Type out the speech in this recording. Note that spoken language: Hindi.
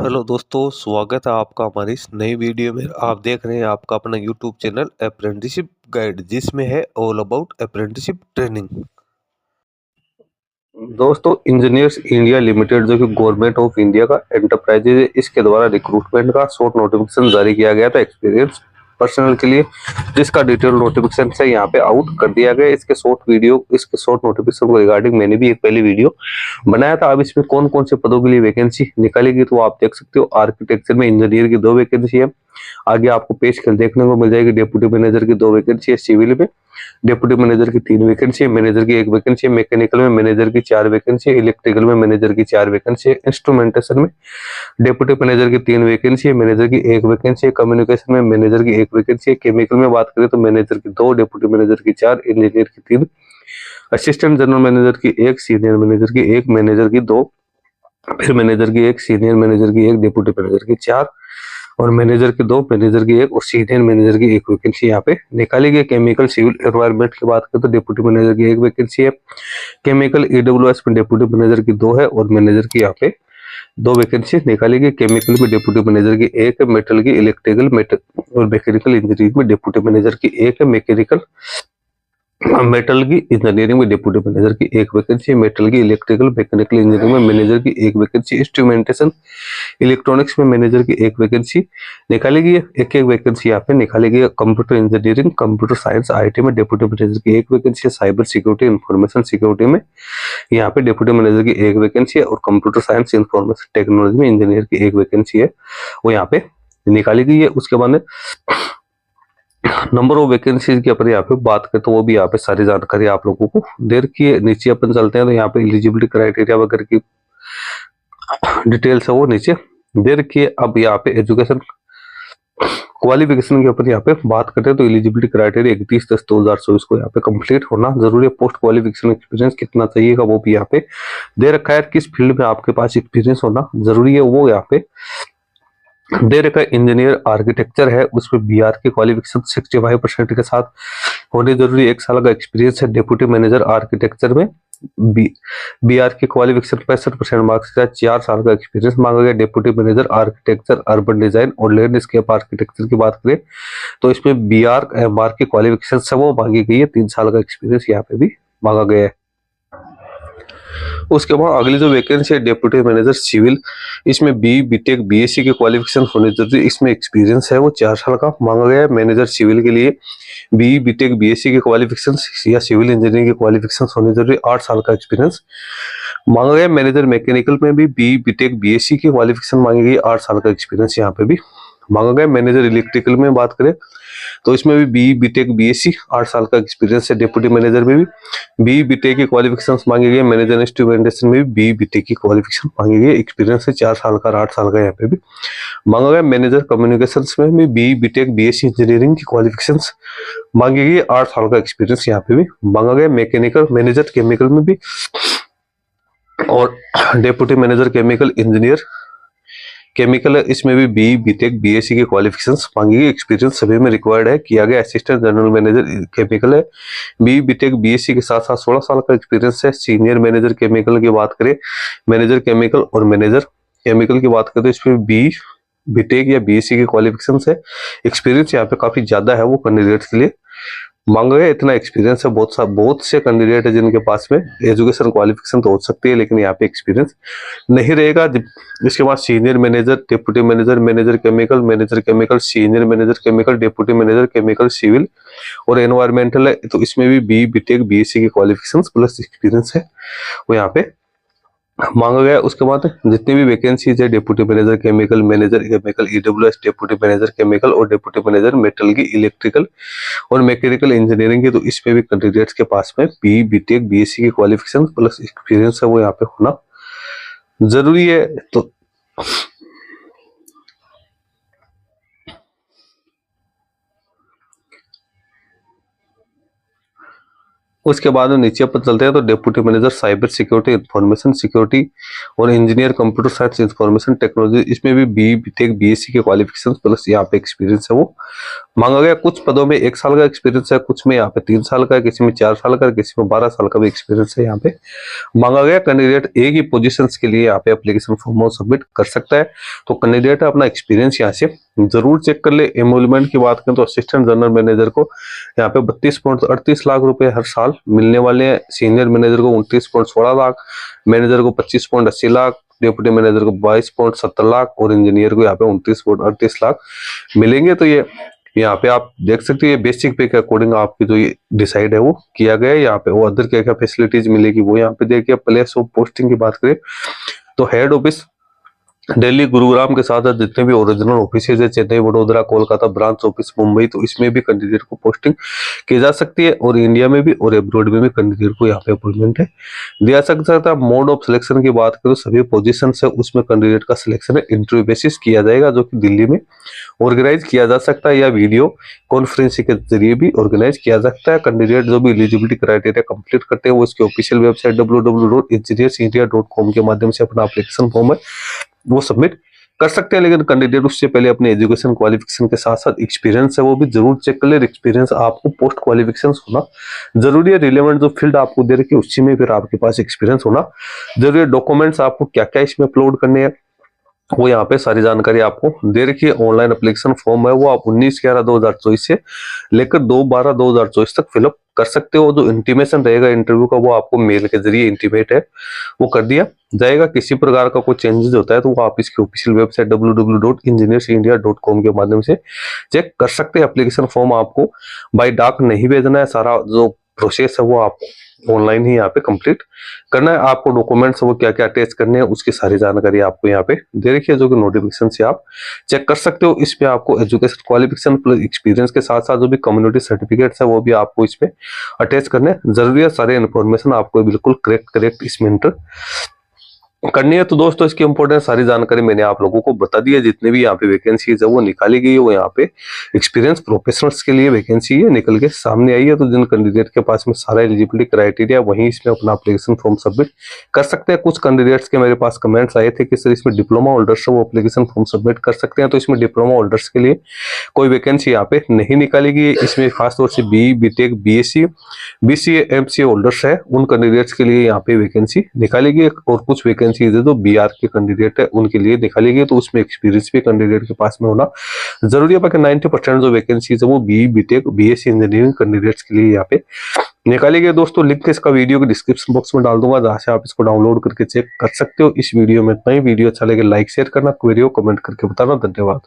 हेलो दोस्तों, स्वागत है आपका हमारी इस नई वीडियो में। आप देख रहे हैं आपका अपना यूट्यूब चैनल अप्रेंटिसशिप गाइड, जिसमें है ऑल अबाउट अप्रेंटिसशिप ट्रेनिंग। दोस्तों, इंजीनियर्स इंडिया लिमिटेड जो कि गवर्नमेंट ऑफ इंडिया का एंटरप्राइज है, इसके द्वारा रिक्रूटमेंट का शॉर्ट नोटिफिकेशन जारी किया गया था एक्सपीरियंस पर्सनल के लिए, जिसका डिटेल नोटिफिकेशन से यहाँ पे आउट कर दिया गया। इसके शॉर्ट नोटिफिकेशन को रिगार्डिंग मैंने भी एक पहले वीडियो बनाया था। अब इसमें कौन कौन से पदों के लिए वैकेंसी निकालेगी तो आप देख सकते हो। आर्किटेक्चर में इंजीनियर की 2 वैकेंसी है। आगे आपको पेज खेल देखने को मिल जाएगी। डेप्यूटी मैनेजर की 2 वैकेंसी है। सिविल में डेप्यूटी मैनेजर की 3 वैकेंसी है। मैनेजर की 1 वैकेंसी है। मैकेनिकल में मैनेजर की 4 वैकेंसी है। इलेक्ट्रिकल में मैनेजर की 4 वैकेंसी है। इंस्ट्रूमेंटेशन में डेप्यूटी मैनेजर की 3 वैकेंसी है। मैनेजर की 1 वैकेंसी है। कम्युनिकेशन में मैनेजर की 1 वैकेंसी है। केमिकल में बात करें तो मैनेजर की 2, डेप्यूटी मैनेजर की 4, इंजीनियर की 3, असिस्टेंट जनरल मैनेजर की 1, सीनियर मैनेजर की 1, मैनेजर की 2, फिर मैनेजर की 1, सीनियर मैनेजर की 1, डेप्यूटी मैनेजर की 4 और मैनेजर की 2, मैनेजर की 1 और सीनियर मैनेजर की 1 वैकेंसी यहाँ पे निकाली गई। केमिकल सिविल एनवायरमेंट की बात करें तो डेप्यूटी मैनेजर की 1 वैकेंसी है। केमिकल ईडब्ल्यूएस में डेप्यूटी मैनेजर की 2 है और मैनेजर की यहाँ पे 2 वैकेंसी निकाली गई। केमिकल में डेप्यूटी मैनेजर की 1 है। मेटल की, इलेक्ट्रिकल, मेटल और मैकेनिकल इंजीनियरिंग में डेप्यूटी मैनेजर की 1 है। मैकेनिकल मेटल की इंजीनियरिंग में डेप्यूटी मैनेजर की 1 वैकेंसी, मेटल की, इलेक्ट्रिकल, मैकेनिकल इंजीनियरिंग में मैनेजर की 1 वैकेंसी, इंस्ट्रूमेंटेशन इलेक्ट्रॉनिक्स में मैनेजर की 1 वैकेंसी निकाली गई है। एक वैकेंसी यहाँ पे निकाली गई है। Computer engineering, computer science, IT में डेप्यूटी मैनेजर की 1 वैकेंसी है। साइबर सिक्योरिटी, इंफॉर्मेशन सिक्योरिटी में यहाँ पे डेप्यूटी मैनेजर की 1 वैकेंसी है और कंप्यूटर साइंस, इंफॉर्मेशन टेक्नोलॉजी में इंजीनियर की 1 वैकेंसी है, वो यहाँ पे निकाली गई है। उसके बाद नंबर ऑफ वैकेंसीज की अपन यहाँ पे बात करें तो वो भी यहाँ पे सारी जानकारी आप लोगों को दे रखी है। नीचे अपन चलते हैं तो यहाँ पे एलिजिबिलिटी क्राइटेरिया वगैरह की डिटेल्स है वो नीचे दे रखी है। अब यहाँ पे एजुकेशन क्वालिफिकेशन के ऊपर यहाँ पे बात करते हैं तो एलिजिबिलिटी क्राइटेरिया 31/10/2024 को यहाँ पे कंप्लीट होना जरूरी है। पोस्ट क्वालिफिकेशन एक्सपीरियंस कितना चाहिएगा वो भी यहाँ पे दे रखा है। किस फील्ड में आपके पास एक्सपीरियंस होना जरूरी है वो यहाँ पे दे रखा है। इंजीनियर आर्किटेक्चर है, उसमें बीआर की क्वालिफिकेशन 65% के साथ होनी जरूरी है। 1 साल का एक्सपीरियंस है। डेप्यूटी मैनेजर आर्किटेक्चर में बीआर की क्वालिफिकेशन 65% मार्क्स के साथ 4 साल का एक्सपीरियंस मांगा गया। Deputy manager architecture urban design और लैंडस्केप आर्किटेक्चर की बात करें तो इसमें बीआर मार्क की क्वालिफिकेशन सब वो मांगी गई है। 3 साल का एक्सपीरियंस यहाँ पे भी मांगा गया है। उसके बाद अगली जो वैकेंसी है डेप्यूटी मैनेजर सिविल, इसमें बीटेक बीएससी की क्वालिफिकेशन होनी जरूरी। इसमें एक्सपीरियंस है वो 4 साल का मांगा गया है। मैनेजर सिविल के लिए बीटेक बीएससी की क्वालिफिकेशन या सिविल इंजीनियरिंग की क्वालिफिकेशन होनी जरूरी। 8 साल का एक्सपीरियंस मांगा गया। मैनेजर मैकेनिकल में भी बीटेक बीएससी की क्वालिफिकेशन मांगी गई। 8 साल का एक्सपीरियंस यहाँ पे भी मांगा गया। मैनेजर इलेक्ट्रिकल में बात करें तो इसमें भी बीटेक बीएससी 8 साल का एक्सपीरियंस है। डेप्यूटी मैनेजर में भी बीटेक की क्वालिफिकेशन मांगी गई। मैनेजर इंस्ट्रूमेंटेशन में भी बीटेक की क्वालिफिकेशन मांगी गई। एक्सपीरियंस है 4 साल का और 8 साल का यहाँ पे भी मांगा गया। मैनेजर कम्युनिकेशन में भी बीटेक बीएससी इंजीनियरिंग की क्वालिफिकेशन मांगी गई। 8 साल का एक्सपीरियंस यहाँ पे भी मांगा गया। मैकेनिकल मैनेजर केमिकल में भी और deputy manager chemical engineer chemical इसमें भी बीटेक बीएससी की क्वालिफिकेशंस मांगी गई। एक्सपीरियंस सभी में रिक्वायर्ड है किया गया। असिस्टेंट जनरल मैनेजर केमिकल है, बीटेक बीएससी के साथ साथ 16 साल का एक्सपीरियंस है। सीनियर मैनेजर केमिकल की बात करें, मैनेजर केमिकल और मैनेजर केमिकल की बात करें तो इसमें बीटेक या बीएससी की क्वालिफिकेशन है। एक्सपीरियंस यहाँ पे काफी ज्यादा है वो कैंडिडेट्स के लिए मांगा गया। इतना एक्सपीरियंस है। बहुत से कैंडिडेट है जिनके पास में एजुकेशन क्वालिफिकेशन तो हो सकती है लेकिन यहाँ पे एक्सपीरियंस नहीं रहेगा। इसके बाद senior manager, deputy manager, manager chemical, senior manager chemical, deputy manager chemical, civil और एनवायरमेंटल है तो इसमें भी बीटेक बीएससी की क्वालिफिकेशन प्लस एक्सपीरियंस है वो यहाँ पे मांगा गया। उसके बाद जितनी भी वैकेंसीज है deputy manager chemical, manager chemical EWS, deputy manager chemical और डेप्यूटी मैनेजर मेटल की, इलेक्ट्रिकल और मैकेनिकल इंजीनियरिंग की तो इसमें भी कैंडिडेट्स के पास में बीटेक बीएससी की क्वालिफिकेशन प्लस एक्सपीरियंस है वो यहाँ पे होना जरूरी है। तो उसके बाद में नीचे पर चलते हैं तो deputy manager cyber security, information security और engineer computer science information technology, इसमें भी बीटेक बीएससी के क्वालिफिकेशन प्लस यहाँ पे एक्सपीरियंस है वो मांगा गया कुछ पदों में 1 साल का एक्सपीरियंस है, कुछ में यहाँ पे 3 साल का है, किसी में 4 साल का, किसी में 12 साल का भी एक्सपीरियंस है यहाँ पे मांगा गया। कैंडिडेट एक ही पोजीशंस के लिए यहाँ पे एप्लीकेशन फॉर्म सबमिट कर सकता है। तो कैंडिडेट अपना एक्सपीरियंस यहाँ से जरूर चेक कर ले। एमोलमेंट की बात करें तो असिस्टेंट जनरल मैनेजर को यहाँ पे 32.38 लाख रुपए हर साल मिलने वाले हैं। सीनियर मैनेजर को 29.16 लाख, मैनेजर को 25.80 लाख, डिप्टी मैनेजर को 22.70 लाख और इंजीनियर को यहाँ पे 29.38 लाख मिलेंगे। तो ये यहाँ पे आप देख सकते हैं, ये बेसिक पे के अकॉर्डिंग आपकी जो ये डिसाइड है वो किया गया है। यहाँ पे वो अदर क्या क्या फैसिलिटीज मिलेगी वो यहाँ पे देखिए। प्लेस ऑफ पोस्टिंग की बात करें तो हेड ऑफिस दिल्ली गुरुग्राम के साथ जितने भी ओरिजिनल ऑफिस है, चेन्नई, वडोदरा, कोलकाता, ब्रांच ऑफिस मुंबई, तो इसमें भी कैंडिडेट को पोस्टिंग की जा सकती है और इंडिया में भी और एब्रॉड में भी कैंडिडेट को यहाँ पे अपॉइंटमेंट है दिया सकता है। मोड ऑफ सिलेक्शन की बात करें तो सभी पोजीशन है उसमें कैंडिडेट का सिलेक्शन इंटरव्यू बेसिस किया जाएगा, जो कि दिल्ली में ऑर्गेनाइज किया जा सकता है या वीडियो कॉन्फ्रेंसिंग के जरिए भी ऑर्गेनाइज किया जा सकता है। कैंडिडेट जो भी एलिजिबिलिटी क्राइटेरिया कंप्लीट करते हैं वो इसके ऑफिशियल वेबसाइट www.engineersindia.com के माध्यम से अपना एप्लीकेशन फॉर्म है वो सबमिट कर सकते हैं। लेकिन कैंडिडेट उससे पहले अपने एजुकेशन क्वालिफिकेशन के साथ साथ एक्सपीरियंस है वो भी जरूर चेक कर ले। एक्सपीरियंस आपको पोस्ट क्वालिफिकेशन होना जरूरी है। रिलेवेंट जो फील्ड आपको दे रखी है उसी में फिर आपके पास एक्सपीरियंस होना जरूरी है। डॉक्यूमेंट्स आपको क्या क्या इसमें अपलोड करने हैं वो यहाँ पे सारी जानकारी आपको दे रखी है। ऑनलाइन एप्लीकेशन फॉर्म है वो आप 19/11/2024 से लेकर 2/12/2024 तक फिलअप कर सकते हो। जो इंटीमेशन रहेगा इंटरव्यू का वो आपको मेल के जरिए इंटीमेट है वो कर दिया जाएगा। किसी प्रकार का कोई चेंजेस होता है तो वो आप इसकी ऑफिशियल वेबसाइट www.engineersindia.com के माध्यम से चेक कर सकते हैं। एप्लीकेशन फॉर्म आपको बाय डाक नहीं भेजना है, सारा जो प्रोसेस है वो आपको ऑनलाइन ही यहाँ पे कंप्लीट करना है। आपको डॉक्यूमेंट्स वो क्या क्या अटैच करने हैं उसकी सारी जानकारी आपको यहाँ पे दे रखी है, जो कि नोटिफिकेशन से आप चेक कर सकते हो। इसमें आपको एजुकेशन क्वालिफिकेशन प्लस एक्सपीरियंस के साथ साथ जो भी कम्युनिटी सर्टिफिकेट्स है वो भी आपको इसमें अटैच करने जरूरी है। सारे इन्फॉर्मेशन आपको बिल्कुल करेक्ट इसमें एंटर करनी है। तो दोस्तों इसकी इंपॉर्टेंट सारी जानकारी मैंने आप लोगों को बता दी है। जितने भी यहाँ पे वैकेंसीज है वो निकाली गई है वो यहाँ पे एक्सपीरियंस प्रोफेशनल्स के लिए वैकेंसी है निकल के सामने आई है। तो जिन कैंडिडेट के पास में सारा एलिजिबिलिटी क्राइटेरिया वहीं इसमें अपना एप्लीकेशन फॉर्म सबमिट कर सकते हैं। कुछ कैंडिडेट्स के मेरे पास कमेंट्स आए थे कि सर इसमें डिप्लोमा होल्डर्स है वो एप्लीकेशन फॉर्म सबमिट कर सकते हैं। तो इसमें डिप्लोमा होल्डर्स के लिए कोई वैकेंसी यहाँ पे नहीं निकाली गई है। इसमें खासतौर से BE, BTech, BSc, BCA, MCA holders है उन कैंडिडेट्स के लिए यहाँ पे वैकेंसी निकाली गई और कुछ वैकेंसी जो BR के कैंडिडेट है उनके लिए निकाली गई। तो उसमें एक्सपीरियंस भी कैंडिडेट के पास में होना जरूरी है। बाकी 90% जो वैकेंसीज है वो BE, BTech, BSc engineering candidates के लिए यहाँ पे निकाली गई। दोस्तों लिंक इसका वीडियो के डिस्क्रिप्शन बॉक्स में डाल दूंगा, जहां से आप इसको डाउनलोड करके चेक कर सकते हो। इस वीडियो में इतना ही। वीडियो अच्छा लगे लाइक शेयर करना, क्वेरी हो कमेंट करके बताना। धन्यवाद।